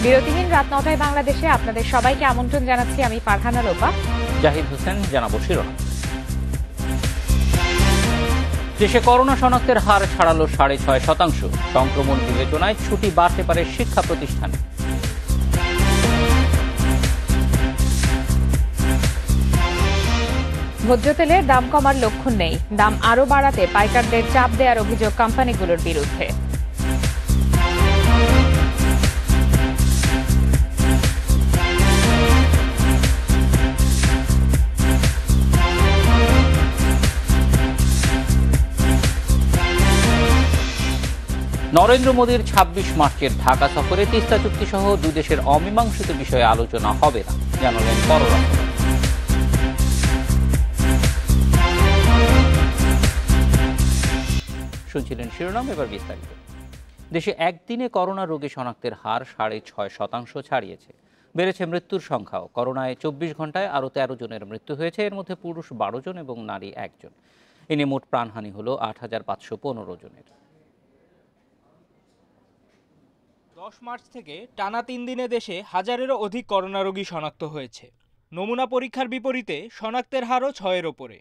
বিরতিহীন রাত ৯টায় বাংলাদেশে আপনাদের সবাইকে আমন্ত্রণ জানাচ্ছি আমি ফারহানা লোপা। জাহিদ হোসেন। জানাবো শিরোনাম। দেশে করোনা শনাক্তের হার ছাড়ালো ৬.৫%। সংক্রমণ বিবেচনায় ছুটি বাড়তে পারে শিক্ষা প্রতিষ্ঠানে। ভোজ্য তেলের দাম কমার লক্ষণ নেই, দাম আরও বাড়াতে পাইকারদের চাপ দেওয়ার অভিযোগ কোম্পানিগুলোর বিরুদ্ধে। নরেন্দ্র মোদীর ২৬ মার্চের ঢাকা সফরে তিস্তা চুক্তি সহ দুই দেশের অমীমাংসিত বিষয়ে আলোচনা হবে না, জানালেন পররাষ্ট্র। শুনছিলেন শিরোনাম, এবার বিস্তারিত। দেশে একদিনে করোনা রোগী শনাক্তের হার ৬.৬% ছাড়িয়েছে। বেড়েছে মৃত্যুর সংখ্যাও। করোনায় ২৪ ঘন্টায় আরও ১৩ জনের মৃত্যু হয়েছে। এর মধ্যে পুরুষ ১২ জন এবং নারী ১ জন। এ নিয়ে মোট প্রাণহানি হল ৮৫১৫ জনের। ১০ মার্চ থেকে টানা ৩ দিনে দেশে হাজারেরও অধিক করোনা রোগী শনাক্ত হয়েছে। নমুনা পরীক্ষার বিপরীতে শনাক্তের হারও ৬-এর ওপরে।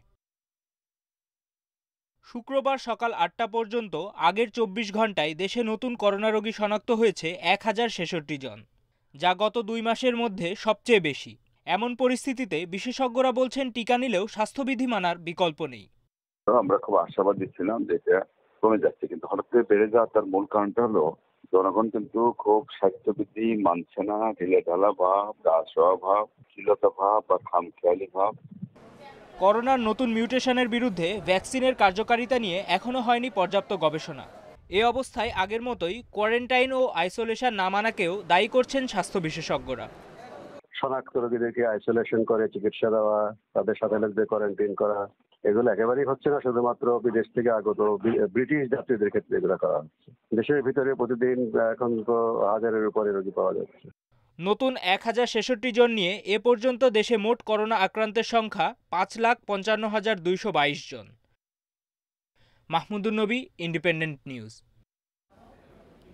শুক্রবার সকাল ৮টা পর্যন্ত আগের ২৪ ঘন্টায় দেশে নতুন করোনা রোগী শনাক্ত হয়েছে ১,০৬৬ জন, যা গত ২ মাসের মধ্যে সবচেয়ে বেশি। এমন পরিস্থিতিতে বিশেষজ্ঞরা বলছেন টিকা নিলেও স্বাস্থ্যবিধি মানার বিকল্প নেই। আমরা খুব আশাবাদী ছিলাম যে এটা কমে যাচ্ছে, কিন্তু হঠাৎ করে বেড়ে যাওয়ার তার মূল কারণটা হলো জনগণ কিন্তু খুব স্বাস্থ্যবিধি মানছে না। ঢিলেঢালা ভাব, গা শোয়া ভাব, স্থিরতা ভাব বা খামখেয়ালি ভাব। করোনার নতুন মিউটেশনের বিরুদ্ধে ভ্যাকসিনের কার্যকারিতা নিয়ে এখনও হয়নি পর্যাপ্ত গবেষণা। এ অবস্থায় আগের মতোই কোয়ারেন্টাইন ও আইসোলেশন না মানাকেও দায়ী করছেন স্বাস্থ্য বিশেষজ্ঞরা। শনাক্ত রোগীদেরকে আইসোলেশন করে চিকিৎসা দেওয়া, তাদের সাথে লোকদের কোয়ারেন্টাইন করা, এগুলো একেবারেই হচ্ছে না। শুধুমাত্র বিদেশ থেকে আগত ব্রিটিশ যাত্রীদের ক্ষেত্রে এগুলো করা হচ্ছে। দেশের ভিতরে প্রতিদিন এখন তো হাজারের উপরে রোগী পাওয়া যাচ্ছে। নতুন ১,০৬৬ জন নিয়ে এ পর্যন্ত দেশে মোট করোনা আক্রান্তের সংখ্যা ৫,৫৫,২২২ জন। মাহমুদুন নবী, ইন্ডিপেন্ডেন্ট নিউজ।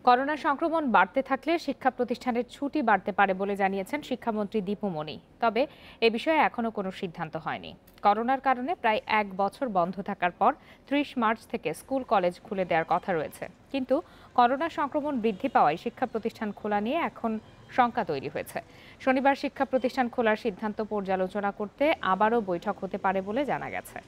করোনা সংক্রমণ বাড়তে থাকলে শিক্ষা প্রতিষ্ঠানের ছুটি বাড়তে পারে বলে জানিয়েছেন শিক্ষামন্ত্রী দীপু মনি। তবে এ বিষয়ে এখনো কোনো সিদ্ধান্ত হয়নি। করোনার কারণে প্রায় ১ বছর বন্ধ থাকার পর ৩০ মার্চ থেকে স্কুল কলেজ খুলে দেওয়ার কথা রয়েছে। কিন্তু করোনা সংক্রমণ বৃদ্ধি পাওয়ায় শিক্ষা প্রতিষ্ঠান খোলা নিয়ে এখন শঙ্কা তৈরি হয়েছে। শনিবার শিক্ষা প্রতিষ্ঠান খোলার সিদ্ধান্ত পর্যালোচনা করতে আবারও বৈঠক হতে পারে বলে জানা গেছে।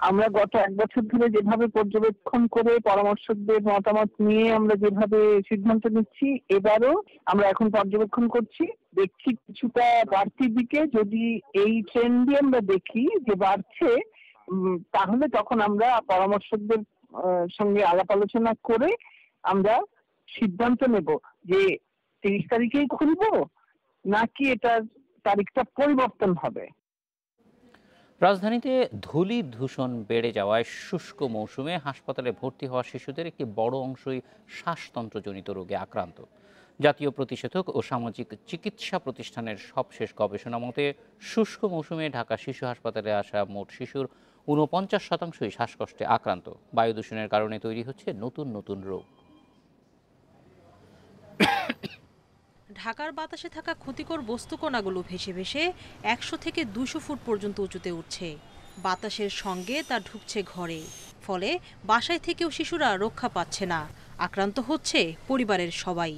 আমরা গত ১ বছর ধরে যেভাবে পর্যবেক্ষণ করে পরামর্শকদের মতামত নিয়ে আমরা যেভাবে সিদ্ধান্ত নিচ্ছি, এবারও আমরা এখন পর্যবেক্ষণ করছি, দেখছি কিছুটা বাড়তির দিকে। যদি এই ট্রেন্ডই আমরা দেখি যে বাড়ছে, তাহলে তখন আমরা পরামর্শকদের সঙ্গে আলাপ আলোচনা করে আমরা সিদ্ধান্ত নেব যে ৩০ তারিখেই খুলবো নাকি এটার তারিখটা পরিবর্তন হবে। রাজধানীতে ধূলি দূষণ বেড়ে যাওয়ায় শুষ্ক মৌসুমে হাসপাতালে ভর্তি হওয়া শিশুদের একটি বড় অংশই শ্বাসতন্ত্রজনিত রোগে আক্রান্ত। জাতীয় প্রতিষেধক ও সামাজিক চিকিৎসা প্রতিষ্ঠানের সবশেষ গবেষণা মতে শুষ্ক মৌসুমে ঢাকা শিশু হাসপাতালে আসা মোট শিশুর ৪৯% শ্বাসকষ্টে আক্রান্ত। বায়ু দূষণের কারণে তৈরি হচ্ছে নতুন নতুন রোগ। ঢাকার বাতাসে থাকা ক্ষতিকর বস্তুকণাগুলো ভেসে ভেসে ১০০ থেকে ২০০ ফুট পর্যন্ত উঁচুতে উঠছে। বাতাসের সঙ্গে তা ঢুকছে ঘরে, ফলে বাসায় থেকেও শিশুরা রক্ষা পাচ্ছে না, আক্রান্ত হচ্ছে পরিবারের সবাই।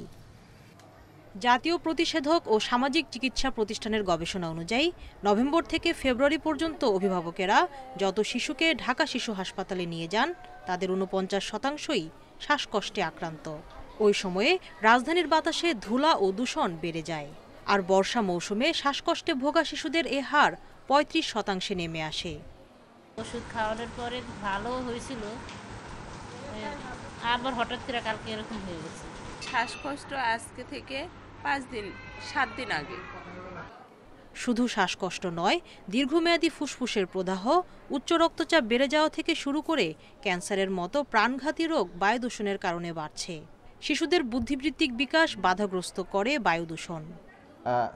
জাতীয় প্রতিষেধক ও সামাজিক চিকিৎসা প্রতিষ্ঠানের গবেষণা অনুযায়ী নভেম্বর থেকে ফেব্রুয়ারি পর্যন্ত অভিভাবকেরা যত শিশুকে ঢাকা শিশু হাসপাতালে নিয়ে যান, তাদের ৪৯%ই শ্বাসকষ্টে আক্রান্ত। ওই সময়ে রাজধানীর বাতাসে ধুলা ও দূষণ বেড়ে যায়। আর বর্ষা মৌসুমে শ্বাসকষ্টে ভোগা শিশুদের এ হার ৩৫% নেমে আসে। ওষুধ খাওয়ানোর পরে ভালো হয়েছিল, আবার হঠাৎ করে কালকে এরকম হয়ে গেছে। শ্বাসকষ্ট আজকে থেকে 7 দিন আগে। শুধু শ্বাসকষ্ট নয়, দীর্ঘমেয়াদী ফুসফুসের প্রদাহ, উচ্চ রক্তচাপ বেড়ে যাওয়া থেকে শুরু করে ক্যান্সারের মতো প্রাণঘাতী রোগ বায়ু দূষণের কারণে বাড়ছে। শিশুদের বুদ্ধিবৃত্তিক বিকাশ বাধাগ্রস্ত করে বায়ু দূষণ।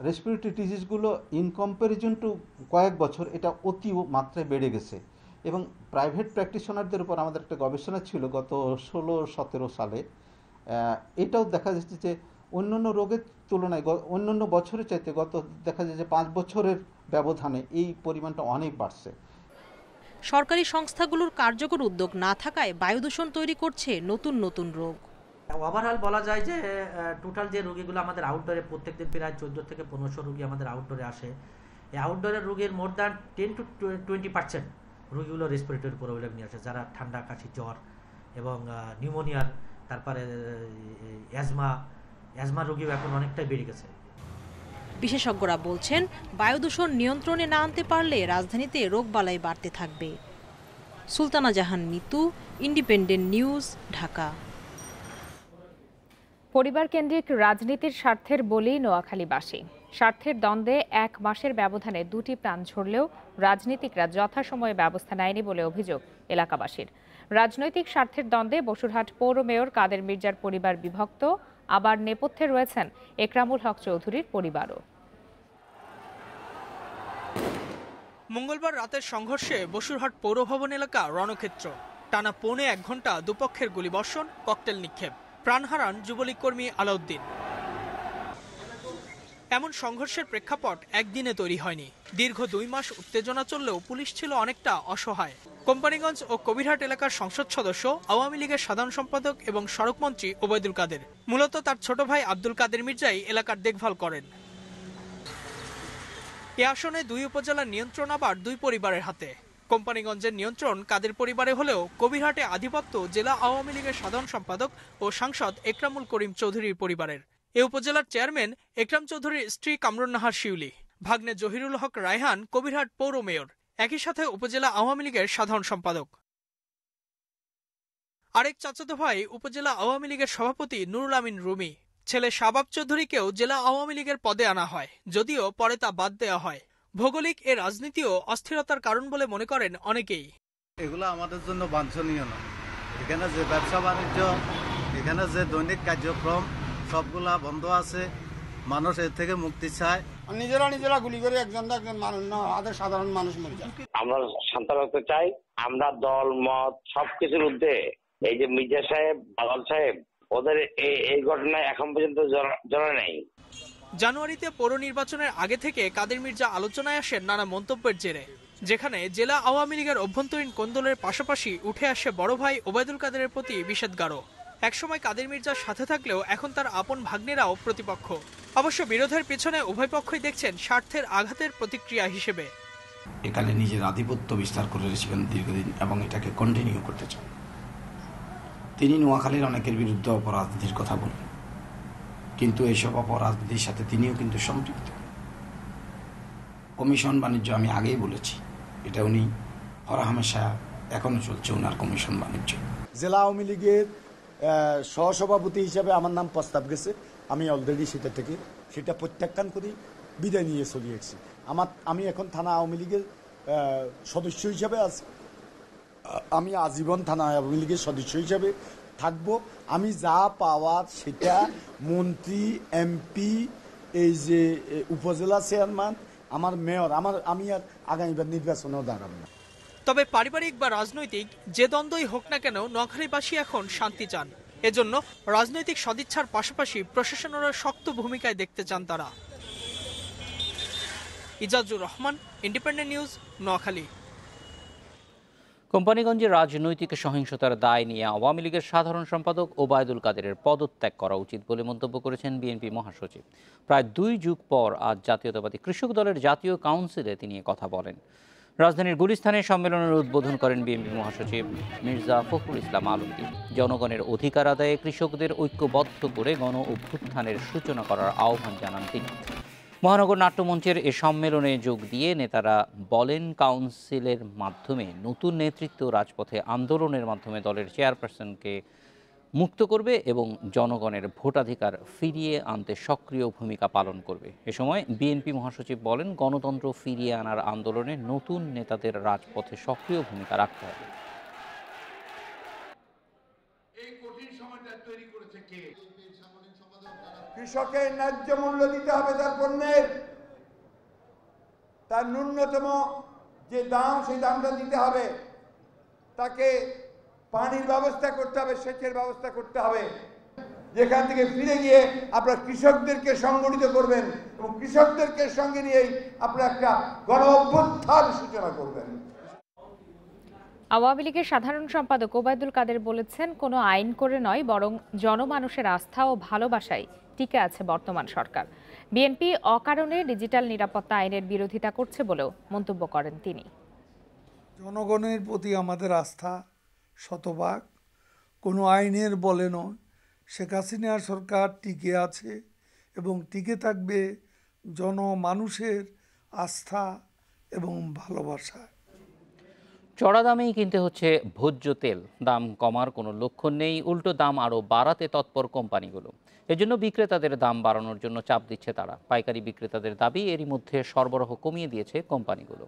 রেসপিরেটরি ডিজিজগুলো ইন কম্প্যারিজন টু কয়েক বছর এটা অতি মাত্রায় বেড়ে গেছে। এবং প্রাইভেট প্র্যাকটিশনারদের উপর আমাদের একটা গবেষণা ছিল গত 16-17 সালে। এটাও দেখা যাচ্ছে যে অন্যান্য রোগের তুলনায় অন্যান্য বছরের চাইতে দেখা যায় যে 5 বছরের ব্যবধানে এই পরিমাণটা অনেক বাড়ছে। সরকারি সংস্থাগুলোর কার্যকর উদ্যোগ না থাকায় বায়ু দূষণ তৈরি করছে নতুন নতুন রোগ। ওভারঅল বলা যায় যে টোটাল যে রোগীগুলো আমাদের আউটডোরে প্রত্যেকদিন প্রায় 14 থেকে 1500 রোগী আমাদের আউটডোরে আসে। এই আউটডোরের রোগীর মোর দ্যান 10 to 20% রোগীগুলো রেসপিরেটরি প্রবলেম নিয়ে আসে, যারা ঠান্ডা কাশি জ্বর এবং নিউমোনিয়ার, তারপরে অ্যাজমা রোগীও এখন অনেকটাই বেড়ে গেছে। বিশেষজ্ঞরা বলছেন বায়ু দূষণ নিয়ন্ত্রণে না আনতে পারলে রাজধানীতে রোগবালাই বাড়তে থাকবে। সুলতানা জাহান নিতু, ইন্ডিপেন্ডেন্ট নিউজ, ঢাকা। পরিবার কেন্দ্রিক রাজনীতির স্বার্থের বলেই নোয়াখালীবাসী। স্বার্থের দ্বন্দ্বে 1 মাসের ব্যবধানে 2টি প্রাণ ঝরলেও রাজনীতিকরা যথাসময়ে ব্যবস্থা নেয়নি বলে অভিযোগ এলাকাবাসীর। রাজনৈতিক স্বার্থের দ্বন্দ্বে বসুরহাট পৌর মেয়র কাদের মির্জার পরিবার বিভক্ত, আবার নেপথ্যে রয়েছেন একরামুল হক চৌধুরীর পরিবারও। মঙ্গলবার রাতের সংঘর্ষে বসুরহাট পৌর ভবন এলাকা রণক্ষেত্র। টানা 1.25 ঘন্টা দুপক্ষের গুলিবর্ষণ, ককটেল নিক্ষেপ। প্রাণ হারান যুবলীগ কর্মী আলাউদ্দিন। এমন সংঘর্ষের প্রেক্ষাপট একদিনে তৈরি হয়নি। দীর্ঘ 2 মাস উত্তেজনা চললেও পুলিশ ছিল অনেকটা অসহায়। কোম্পানিগঞ্জ ও কবিরহাট এলাকার সংসদ সদস্য, আওয়ামী লীগের সাধারণ সম্পাদক এবং সড়কমন্ত্রী ওবায়দুল কাদের। মূলত তার ছোট ভাই আব্দুল কাদের মির্জাই এলাকার দেখভাল করেন। এ আসনে 2 উপজেলার নিয়ন্ত্রণ আবার 2 পরিবারের হাতে। কোম্পানিগঞ্জের নিয়ন্ত্রণ কাদের পরিবারে হলেও কবিরহাটে আধিপত্য জেলা আওয়ামী লীগের সাধারণ সম্পাদক ও সাংসদ একরামুল করিম চৌধুরীর পরিবারের। এ উপজেলার চেয়ারম্যান একরাম চৌধুরীর স্ত্রী কামরুন নাহার শিউলি, ভাগ্নে জহিরুল হক রায়হান কবিরহাট পৌর মেয়র, একই সাথে উপজেলা আওয়ামী লীগের সাধারণ সম্পাদক। আরেক চাচাতো ভাই উপজেলা আওয়ামী লীগের সভাপতি নুরুল আমিন রুমি। ছেলে শাবাব চৌধুরীকেও জেলা আওয়ামী লীগের পদে আনা হয়, যদিও পরে তা বাদ দেওয়া হয়। ভৌগোলিক এ রাজনীতিও অস্থিরতার কারণ বলে মনে করেন অনেকেই। এগুলো আমাদের জন্য বাঞ্ছনীয় না। এখানে যে ব্যবসা বাণিজ্য, এখানে যে দৈনিক কার্যক্রম সবগুলা বন্ধ আছে। মানুষ এর থেকে মুক্তি চায়। নিজেরা গুলি করে একজন মানুষ না, আমাদের সাধারণ মানুষ মরে যায়। আমরা শান্ত রাখতে চাই। আমরা দল মত সবকিছুর ঊর্ধ্বে এই যে মির্জা সাহেব, বাদল সাহেব, ওদের এই ঘটনায় এখন পর্যন্ত জড়া নেই। জানুয়ারিতে পৌর নির্বাচনের আগে থেকে কাদের মির্জা আলোচনায় আসেন নানা মন্তব্যের জেরে, যেখানে জেলা আওয়ামী লীগের অভ্যন্তরীণ কোন্দলের পাশাপাশি উঠে আসে বড় ভাই ওবায়দুল কাদেরের প্রতি বিষেধগারও। একসময় কাদের মির্জার সাথে থাকলেও এখন তার আপন ভাগ্নেরাও প্রতিপক্ষ। অবশ্য বিরোধের পেছনে উভয় পক্ষই দেখছেন স্বার্থের আঘাতের প্রতিক্রিয়া হিসেবে। এখানে নিজের আধিপত্য বিস্তার করে রেখেছিলেন দীর্ঘদিন এবং এটাকে কন্টিনিউ করতে চান। তিনি নোয়াখালীর অনেকের বিরুদ্ধে অপরাজনীতির কথা বলেন, কিন্তু এইসব অপরাজনীতির সাথে তিনিও কিন্তু সম্পৃক্ত। কমিশন বাণিজ্য আমি আগেই বলেছি, এটা উনি হরহামেশা এখনো চলছে ওনার কমিশন বাণিজ্য। জেলা আওয়ামী লীগের সহসভাপতি হিসাবে আমার নাম প্রস্তাব গেছে, আমি অলরেডি সেটা প্রত্যাখ্যান করি বিদায় নিয়ে চলে এসেছি। আমি এখন থানা আওয়ামী লীগের সদস্য হিসাবে আছি। আমি আজীবন থানা আওয়ামী লীগের সদস্য হিসাবে থাকবো। আমি যা পাওয়ার সেটা মন্ত্রী, এমপি, এই যে উপজেলা চেয়ারম্যান, আমার মেয়র, আমি আর আগামীবার নির্বাচনেও দাঁড়াবো না। তবে পারিবারিক বা রাজনৈতিক যে দ্বন্দ্বই হোক না কেন, নোয়াখালীবাসী এখন শান্তি চান। এজন্য রাজনৈতিক সদিচ্ছার পাশাপাশি প্রশাসনেরও শক্ত ভূমিকায় দেখতে চান তারা। Ijazur Rahman, independent news, Noakhali. কোম্পানিগঞ্জে রাজনৈতিক সহিংসতার দায় নিয়ে আওয়ামী লীগের সাধারণ সম্পাদক ওবায়দুল কাদেরের পদত্যাগ করা উচিত বলে মন্তব্য করেছেন বিএনপি মহাসচিব। প্রায় 2 যুগ পর আজ জাতীয়তাবাদী কৃষক দলের জাতীয় কাউন্সিলে তিনি কথা বলেন। রাজধানীর গুলিস্তানে সম্মেলনের উদ্বোধন করেন বিএনপি মহাসচিব মির্জা ফখরুল ইসলাম আলমগীর। জনগণের অধিকার আদায়ে কৃষকদের ঐক্যবদ্ধ করে গণ অভ্যুত্থানের সূচনা করার আহ্বান জানান তিনি। মহানগর নাট্যমঞ্চের এ সম্মেলনে যোগ দিয়ে নেতারা বলেন, কাউন্সিলের মাধ্যমে নতুন নেতৃত্ব রাজপথে আন্দোলনের মাধ্যমে দলের চেয়ারপারসনকে মুক্ত করবে এবং জনগণের ভোটাধিকার ফিরিয়ে আনতে সক্রিয় ভূমিকা পালন করবে। এ সময় বিএনপি মহাসচিব বলেন, গণতন্ত্র ফিরিয়ে আনার আন্দোলনে নতুন নেতাদের রাজপথে সক্রিয় ভূমিকা রাখতে হবে। কৃষকের ন্যায্য মূল্য দিতে হবে তার পণ্যের, তার ন্যূনতম যে দাম সেই দামটা দিতে হবে, তাকে পানির ব্যবস্থা করতে হবে, সেচের ব্যবস্থা করতে হবে। যেখান থেকে ফিরে গিয়ে আপনারা কৃষকদেরকে সংগঠিত করবেন এবং কৃষকদেরকে সঙ্গে নিয়েই আপনারা একটা গণ অভ্যুত্থান সূচনা করবেন। আওয়ামী লীগের সাধারণ সম্পাদক ওবায়দুল কাদের বলেছেন, কোনো আইন করে নয়, বরং জনমানুষের আস্থা ও ভালোবাসায় টিকে আছে বর্তমান সরকার। বিএনপি অকারণে ডিজিটাল নিরাপত্তা আইনের বিরোধিতা করছে বলেও মন্তব্য করেন তিনি। জনগণের প্রতি আমাদের আস্থা শতভাগ, কোনো আইনের বলে নয়। শেখ হাসিনা সরকার টিকে আছে এবং টিকে থাকবে জনমানুষের আস্থা এবং ভালোবাসা। চড়া দামেই কিনতে হচ্ছে ভোজ্য তেল, দাম কমার কোনো লক্ষণ নেই, উল্টো দাম আরও বাড়াতে তৎপর কোম্পানিগুলো। এজন্য বিক্রেতাদের দাম বাড়ানোর জন্য চাপ দিচ্ছে তারা। পাইকারি বিক্রেতাদের দাবি, এরই মধ্যে সরবরাহ কমিয়ে দিয়েছে কোম্পানিগুলো।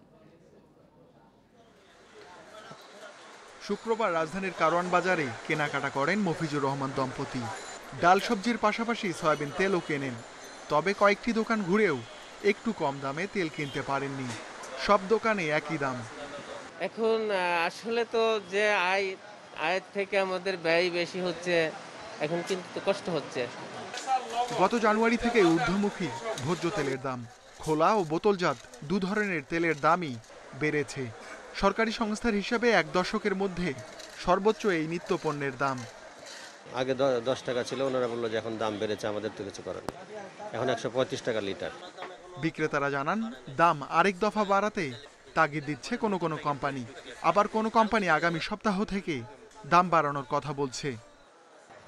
শুক্রবার রাজধানীর কারওয়ান বাজারে কেনাকাটা করেন মফিজুর রহমান দম্পতি। ডাল সবজির পাশাপাশি সয়াবিন তেলও কেনেন। তবে কয়েকটি দোকান ঘুরেও একটু কম দামে তেল কিনতে পারেননি। সব দোকানে একই দাম। এখন আসলে তো যে আয়ের থেকে আমাদের ব্যয় বেশি হচ্ছে, এখন কিন্তু কষ্ট হচ্ছে। গত জানুয়ারি থেকে ঊর্ধ্বমুখী ভোজ্য তেলের দাম। খোলা ও বোতলজাত দু ধরনের তেলের দামই বেড়েছে। সরকারি সংস্থার হিসাবে এক দশকের মধ্যে সর্বোচ্চ এই নিত্য পণ্যের দাম। আগে 10 টাকা ছিল, ওনারা বললো যে এখন দাম বেড়েছে, আমাদের তো কিছু করার নেই, এখন 135 টাকা লিটার। বিক্রেতারা জানান, দাম আরেক দফা বাড়াতে তাগিদ দিচ্ছে কোনো কোনো কোম্পানি। আবার কোনো কোম্পানি আগামী সপ্তাহ থেকে দাম বাড়ানোর কথা বলছে।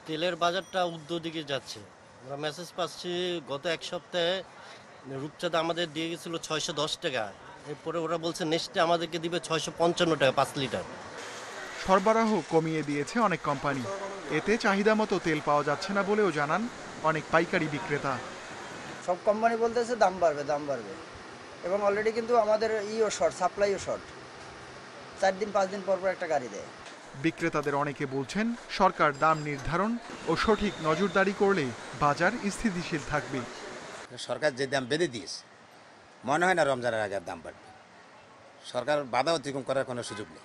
তেলের বাজারটা ঊর্ধ্ব দিকে যাচ্ছে। আমরা মেসেজ পাচ্ছি, গত এক সপ্তাহে রূপচাঁদা আমাদের দিয়ে গেছিল 610 টাকা, এরপরে ওরা বলছে নেক্সটে আমাদেরকে দিবে 655 টাকা 5 লিটার। সরবরাহ কমিয়ে দিয়েছে অনেক কোম্পানি। এতে চাহিদা মতো তেল পাওয়া যাচ্ছে না বলেও জানান অনেক পাইকারি বিক্রেতা। সব কোম্পানি বলতেছে দাম বাড়বে দাম বাড়বে, এবং অলরেডি কিন্তু আমাদের শর্ট, সাপ্লাইও শর্ট। 4 দিন 5 দিন পর পর একটা গাড়ি দেয়। বিক্রেতাদের অনেকে বলছেন, সরকার দাম নির্ধারণ ও সঠিক নজরদারি করলে বাজার স্থিতিশীল থাকবে। সরকার যে দাম বেঁধে দিয়েছে, মনে হয় না রমজানের আগে দাম বাড়বে। সরকার বাধা অতিক্রম করার কোনো সুযোগ নেই।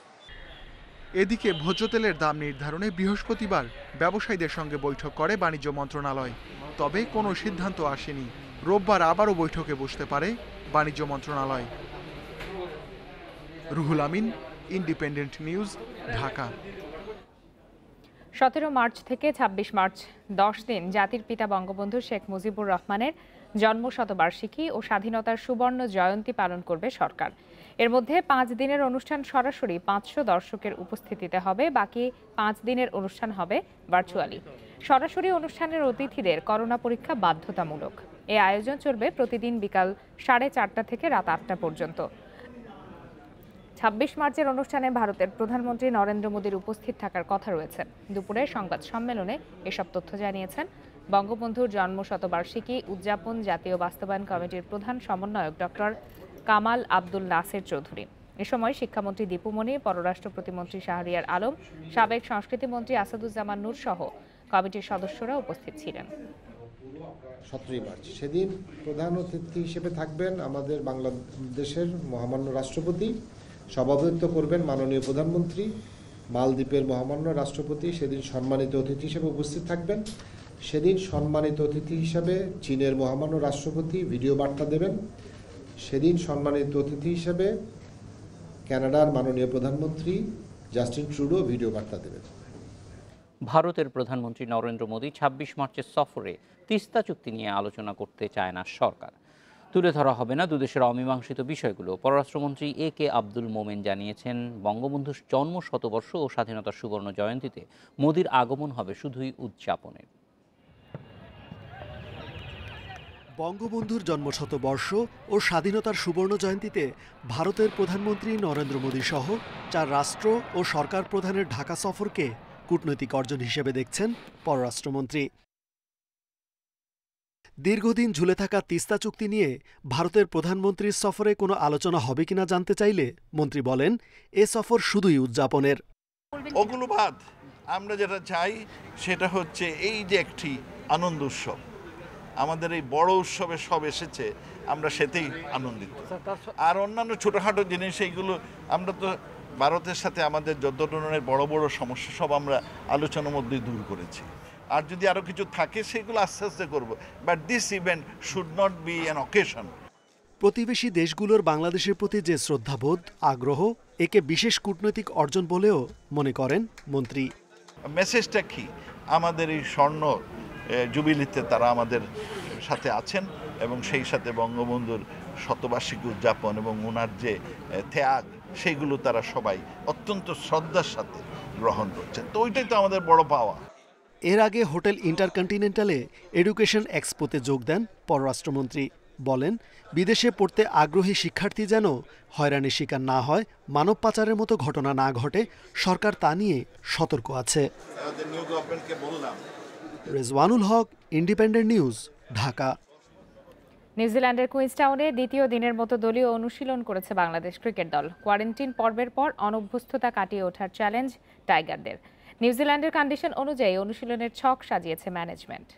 এদিকে ভোজ্য তেলের দাম নির্ধারণে বৃহস্পতিবার ব্যবসায়ীদের সঙ্গে বৈঠক করে বাণিজ্য মন্ত্রণালয়। তবে কোনো সিদ্ধান্ত আসেনি। রোববার আবারও বৈঠকে বসতে পারে বাণিজ্য মন্ত্রণালয়। Ruhul Amin, independent news, Dhaka. 17 March থেকে 26 মার্চ 10 দিন জাতির পিতা বঙ্গবন্ধু শেখ মুজিবুর রহমানের জন্মশতবার্ষিকী ও স্বাধীনতার সুবর্ণ জয়ন্তী পালন করবে সরকার। এর মধ্যে 5 দিনের অনুষ্ঠান সরাসরি 500 দর্শকের উপস্থিতিতে হবে, বাকি 5 দিনের অনুষ্ঠান হবে ভার্চুয়ালি। সরাসরি অনুষ্ঠানের অতিথিদের করোনা পরীক্ষা বাধ্যতামূলক। এই আয়োজন চলবে প্রতিদিন বিকাল 4:30 থেকে রাত 8টা পর্যন্ত। 26 মার্চের অনুষ্ঠানে ভারতের প্রধানমন্ত্রী নরেন্দ্র মোদীর উপস্থিত থাকার কথা রয়েছে। দুপুরে সংবাদ সম্মেলনে এসব তথ্য জানিয়েছেন বঙ্গবন্ধুর জন্মশতবার্ষিকী উদযাপন জাতীয় বাস্তবায়ন কমিটির প্রধান সমন্বয়ক ডক্টর কামাল আব্দুল নাসের চৌধুরী। এ সময় শিক্ষামন্ত্রী দীপু মনি, পররাষ্ট্র প্রতিমন্ত্রী শাহরিয়ার আলম, সাবেক সংস্কৃতি মন্ত্রী আসাদুজ্জামান নূর সহ কমিটির সদস্যরা উপস্থিত ছিলেন। 17 মার্চ সেদিন প্রধান অতিথি হিসেবে থাকবেন আমাদের বাংলাদেশের মহামান্য রাষ্ট্রপতি, সভাপতিত্ব করবেন মাননীয় প্রধানমন্ত্রী। মালদ্বীপের মহামান্য রাষ্ট্রপতি সেদিন সম্মানিত অতিথি হিসেবে উপস্থিত থাকবেন। সেদিন সম্মানিত অতিথি হিসাবে চীনের মহামান্য রাষ্ট্রপতি ভিডিও বার্তা দেবেন। সেদিন সম্মানিত অতিথি হিসেবে কানাডার মাননীয় প্রধানমন্ত্রী জাস্টিন ট্রুডো ভিডিও বার্তা দেবেন। ভারতের প্রধানমন্ত্রী নরেন্দ্র মোদী 26 মার্চের সফরে তিস্তা চুক্তি নিয়ে আলোচনা করতে চায় না সরকার। তুলে ধরা হবে না দুদেশের অমীমাংসিত বিষয়গুলো। পররাষ্ট্রমন্ত্রী AK আব্দুল মোমেন জানিয়েছেন, বঙ্গবন্ধুর জন্ম শতবর্ষ ও স্বাধীনতার সুবর্ণ জয়ন্তীতে মোদীর আগমন হবে শুধুই উদযাপনের। বঙ্গবন্ধুর জন্মশতবর্ষ ও স্বাধীনতার সুবর্ণ জয়ন্তীতে ভারতের প্রধানমন্ত্রী নরেন্দ্র মোদী সহ 4 রাষ্ট্র ও সরকার প্রধানের ঢাকা সফরকে কূটনৈতিক অর্জন হিসেবে দেখছেন পররাষ্ট্রমন্ত্রী। দীর্ঘদিন ঝুলে থাকা তিস্তা চুক্তি নিয়ে ভারতের প্রধানমন্ত্রীর সফরে কোনো আলোচনা হবে কিনা জানতে চাইলে মন্ত্রী বলেন, এ সফর শুধুই উদযাপনের। ওগুলো বাদ, আমরা যেটা চাই সেটা হচ্ছে এই যে একটি আনন্দ উৎসব, আমাদের এই বড় উৎসবে সব এসেছে, আমরা সেটাই আনন্দিত। আর অন্যান্য ছোটোখাটো জিনিস এইগুলো আমরা তো ভারতের সাথে আমাদের যত ধরনের বড় বড় সমস্যা সব আমরা আলোচনার মধ্যেই দূর করেছি। আর যদি আরও কিছু থাকে সেগুলো আস্তে আস্তে করবো, but this event should not be an occasion. প্রতিবেশী দেশগুলোর বাংলাদেশের প্রতি যে শ্রদ্ধাবোধ, আগ্রহ, একে বিশেষ কূটনৈতিক অর্জন বলেও মনে করেন মন্ত্রী। মেসেজটা কি? আমাদের এই স্বর্ণ জুবিলিতে তারা আমাদের সাথে আছেন এবং সেই সাথে বঙ্গবন্ধুর শতবার্ষিকী উদযাপন এবং ওনার যে ত্যাগ সেইগুলো তারা সবাই অত্যন্ত শ্রদ্ধার সাথে গ্রহণ করছেন। তো ওইটাই তো আমাদের বড় পাওয়া। এর আগে হোটেল ইন্টারকন্টিনেন্টালে এডুকেশন এক্সপোতে যোগ দেন পররাষ্ট্রমন্ত্রী। বলেন, বিদেশে পড়তে আগ্রহী শিক্ষার্থী যেন হয়রানির শিকার না হয়, মানব পাচারের মতো ঘটনা না ঘটে, সরকার তা নিয়ে সতর্ক আছে। রেজওয়ানুল হক, ইন্ডিপেন্ডেন্ট নিউজ, ঢাকা। নিউজিল্যান্ডের কুইন্সটাউনে দ্বিতীয় দিনের মতো দলীয় অনুশীলন করেছে বাংলাদেশ ক্রিকেট দল। কোয়ারেন্টিন পর্বের পর অনভ্যস্ততা কাটিয়ে ওঠার চ্যালেঞ্জ টাইগারদের। নিউজিল্যান্ডের কন্ডিশন অনুযায়ী অনুশীলনের ছক সাজিয়েছে ম্যানেজমেন্ট।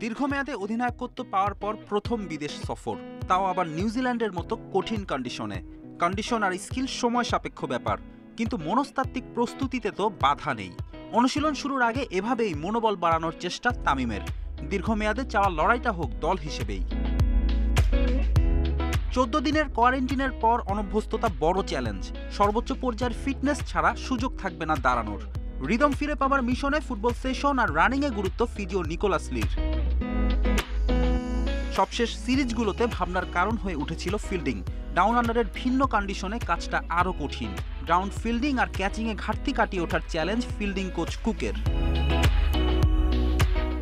দীর্ঘমেয়াদে অধিনায়কত্ব পাওয়ার পর প্রথম বিদেশ সফর, তাও আবার নিউজিল্যান্ডের মতো কঠিন কন্ডিশনে। কন্ডিশন আর স্কিল সময় সাপেক্ষ ব্যাপার, কিন্তু মনস্তাত্ত্বিক প্রস্তুতিতে তো বাধা নেই। অনুশীলন শুরুর আগে এভাবেই মনোবল বাড়ানোর চেষ্টা তামিমের। দীর্ঘমেয়াদে চাওয়া লড়াইটা হোক দল হিসেবেই। 14 দিনের কোয়ারেন্টিনের পর অনভ্যস্ততা বড় চ্যালেঞ্জ। সর্বোচ্চ পর্যায়ের ফিটনেস ছাড়া সুযোগ থাকবে না দাঁড়ানোর। রিদম ফিরে পাওয়ার মিশনে ফুটবল সেশন আর রানিংয়ে গুরুত্ব ফিজিও নিকোলাস লির। সবশেষ সিরিজগুলোতে ভাবনার কারণ হয়ে উঠেছিল ফিল্ডিং। ডাউন আন্ডারের ভিন্ন কন্ডিশনে কাজটা আরও কঠিন। গ্রাউন্ড ফিল্ডিং আর ক্যাচিংয়ে ঘাটতি কাটিয়ে ওঠার চ্যালেঞ্জ ফিল্ডিং কোচ কুকের।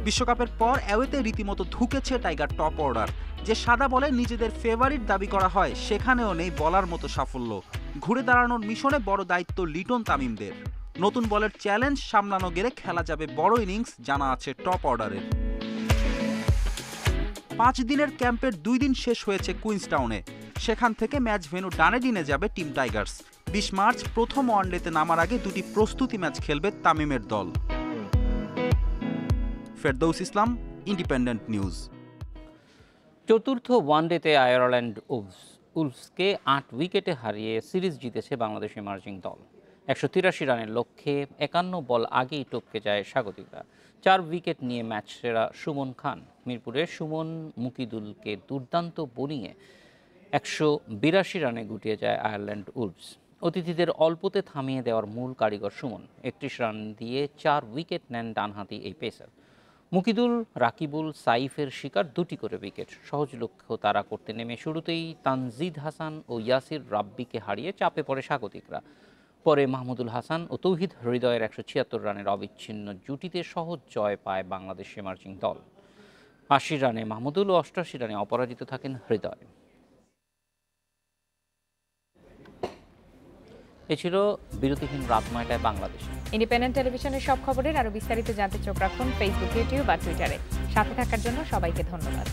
বিশ্বকাপের পর অ্যাওয়েতে রীতিমতো ধুকেছে টাইগার টপ অর্ডার। যে সাদা বলে নিজেদের ফেভারিট দাবি করা হয়, সেখানেও নেই বলার মতো সাফল্য। ঘুরে দাঁড়ানোর মিশনে বড় দায়িত্ব লিটন তামিমদের। নতুন বলের চ্যালেঞ্জ সামলানো গেলে খেলা যাবে বড় ইনিংস, জানা আছে টপ অর্ডারের। 5 দিনের ক্যাম্পের 2 দিন শেষ হয়েছে কুইন্সটাউনে। সেখান থেকে ম্যাচ ভেন্যু ডানেডিনে যাবে টিম টাইগার্স। 20 মার্চ প্রথম ওয়ানডেতে নামার আগে 2টি প্রস্তুতি ম্যাচ খেলবে তামিমের দল। ফেরদৌস ইসলাম, ইন্ডিপেন্ডেন্ট নিউজ। চতুর্থ ওয়ানডেতে আয়ারল্যান্ড উলভসকে 8 উইকেটে হারিয়ে সিরিজ জিতেছে বাংলাদেশ ইমার্জিং দল। 183 রানের লক্ষ্যে 51 বল আগেই টপকে যায় স্বাগতিকরা। 4 উইকেট নিয়ে ম্যাচ সেরা সুমন খান। মিরপুরে সুমন মুকিদুলকে দুর্দান্ত বোলিংয়ে 182 রানে গুটিয়ে যায় আয়ারল্যান্ড উলভস। অতিথিদের অল্পতে থামিয়ে দেওয়ার মূল কারিগর সুমন। 31 রান দিয়ে 4 উইকেট নেন ডানহাতি এই পেসার। মুকিদুল, রাকিবুল, সাইফের শিকার 2টি করে উইকেট। সহজ লক্ষ্য তারা করতে নেমে শুরুতেই তানজিদ হাসান ও ইয়াসির রাব্বিকে হারিয়ে চাপে পড়ে স্বাগতিকরা। পরে মাহমুদুল হাসান ও তৌহিদ হৃদয়ের 176 রানের অবিচ্ছিন্ন জুটিতে সহজ জয় পায় বাংলাদেশ ইমার্জিং দল। 80 রানে মাহমুদুল ও 88 রানে অপরাজিত থাকেন হৃদয়। এ ছিল বিরতিহীন রাত 9টায় বাংলাদেশ। ইন্ডিপেন্ডেন্ট টেলিভিশনের সব খবরের আরো বিস্তারিত জানতে চোখ রাখুন ফেসবুক, ইউটিউব আর টুইটারে। সাথে থাকার জন্য সবাইকে ধন্যবাদ।